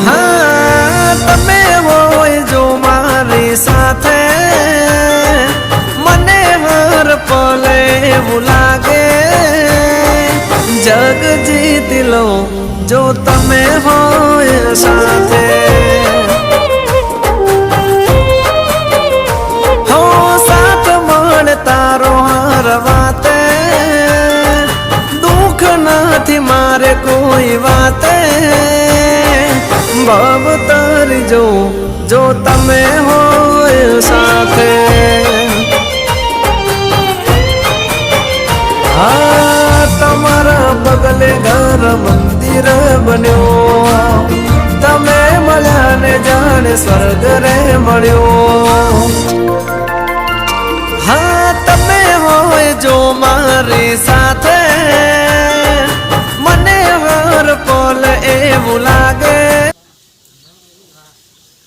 हाँ तमे होय जो मारी साथे मने हर पले એવું લાગે जग जीत लो जो तमे होय साथे हो साथ मळ तारो हर वाते दुख નથી मारे कोई वाते भव तारी जो तमे होय साथे हाँ तमारा बगले घर मंदिर बन्यो तमे मळ्या ने जाने स्वर्ग रे मळ्यो हाँ तमे होय जो मारी साथे मने हर पल એવું લાગે